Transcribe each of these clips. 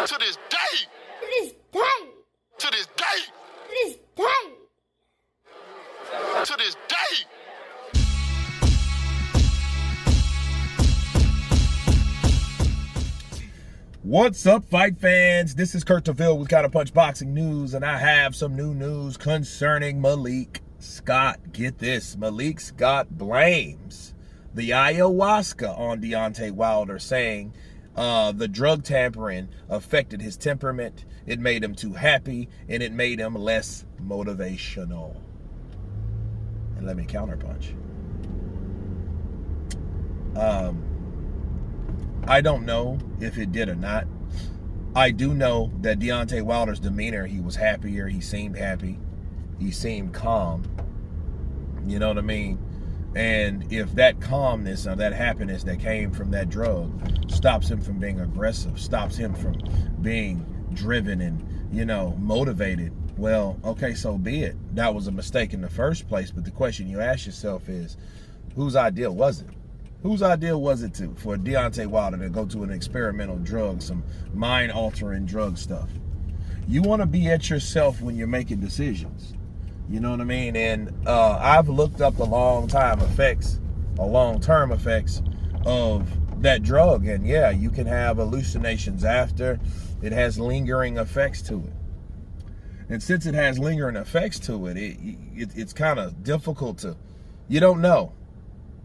To this day. To this day. To this day. To this day. To this day. What's up, fight fans? This is Kurt DeVille with Counter Punch Boxing News, and I have some new news concerning Malik Scott. Get this, Malik Scott blames the ayahuasca on Deontay Wilder, saying the drug tampering affected his temperament, it made him too happy, and it made him less motivational. And let me counterpunch. I don't know if it did or not. I do know that Deontay Wilder's demeanor, he was happier, he seemed happy, he seemed calm. You know what I mean? And if that calmness or that happiness that came from that drug stops him from being aggressive, stops him from being driven and, you know, motivated, well, okay, so be it. That was a mistake in the first place, but the question you ask yourself is, whose idea was it? Whose idea was it for Deontay Wilder to go to an experimental drug, some mind-altering drug stuff? You want to be at yourself when you're making decisions. You know what I mean? And I've looked up the long-term effects of that drug. And yeah, you can have hallucinations after. It has lingering effects to it. And since it has lingering effects to it, it's kind of difficult to, you don't know.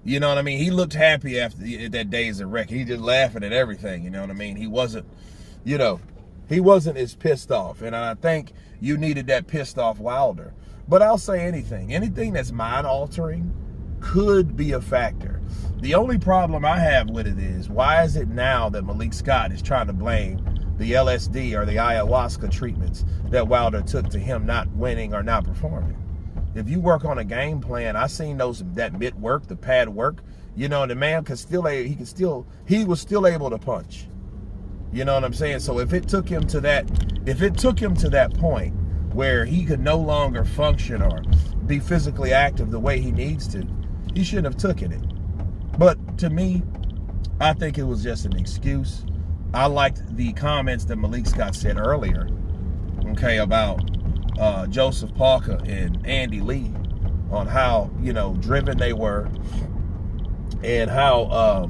You know what I mean? He looked happy after that day's a wreck. He just laughing at everything, you know what I mean? He wasn't, you know, he wasn't as pissed off. And I think you needed that pissed off Wilder. But I'll say anything that's mind-altering could be a factor. The only problem I have with it is, why is it now that Malik Scott is trying to blame the LSD or the ayahuasca treatments that Wilder took to him not winning or not performing? If you work on a game plan, I seen that mid work, the pad work, you know, the man he was still able to punch. You know what I'm saying? So if it took him to that point where he could no longer function or be physically active the way he needs to, he shouldn't have taken it. But to me, I think it was just an excuse. I liked the comments that Malik Scott said earlier, okay, about Joseph Parker and Andy Lee, on how, you know, driven they were and how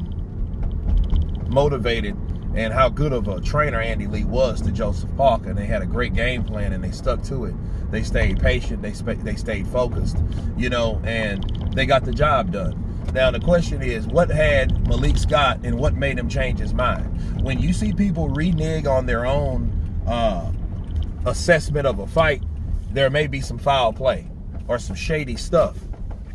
motivated and how good of a trainer Andy Lee was to Joseph Parker. And they had a great game plan and they stuck to it. They stayed patient, they stayed focused, you know, and they got the job done. Now the question is, what had Malik Scott and what made him change his mind? When you see people renege on their own assessment of a fight, there may be some foul play or some shady stuff.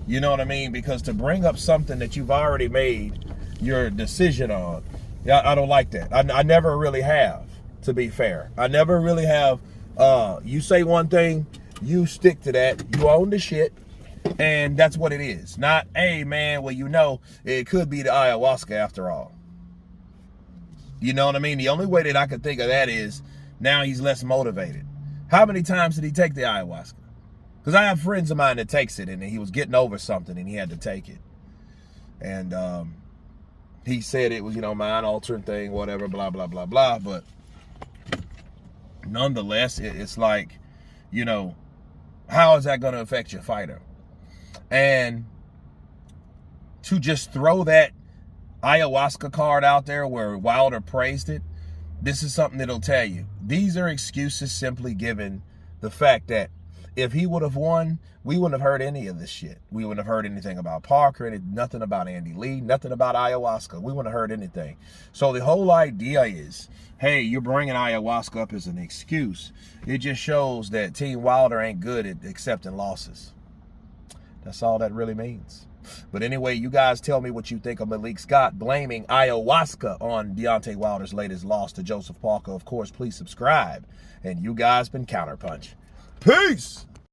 You know what I mean? Because to bring up something that you've already made your decision on, I don't like that. I never really have, to be fair. I never really have. You say one thing, you stick to that. You own the shit, and that's what it is. Not, hey, man, well, you know, it could be the ayahuasca after all. You know what I mean? The only way that I could think of that is now he's less motivated. How many times did he take the ayahuasca? Because I have friends of mine that takes it, and he was getting over something, and he had to take it. And he said it was, you know, mind-altering thing, whatever, blah, blah, blah, blah. But nonetheless, it's like, you know, how is that going to affect your fighter? And to just throw that ayahuasca card out there where Wilder praised it, this is something that'll tell you. These are excuses simply given the fact that if he would have won, we wouldn't have heard any of this shit. We wouldn't have heard anything about Parker, nothing about Andy Lee, nothing about ayahuasca. We wouldn't have heard anything. So the whole idea is, hey, you're bringing ayahuasca up as an excuse. It just shows that Team Wilder ain't good at accepting losses. That's all that really means. But anyway, you guys tell me what you think of Malik Scott blaming ayahuasca on Deontay Wilder's latest loss to Joseph Parker. Of course, please subscribe. And you guys been Counterpunch. Peace!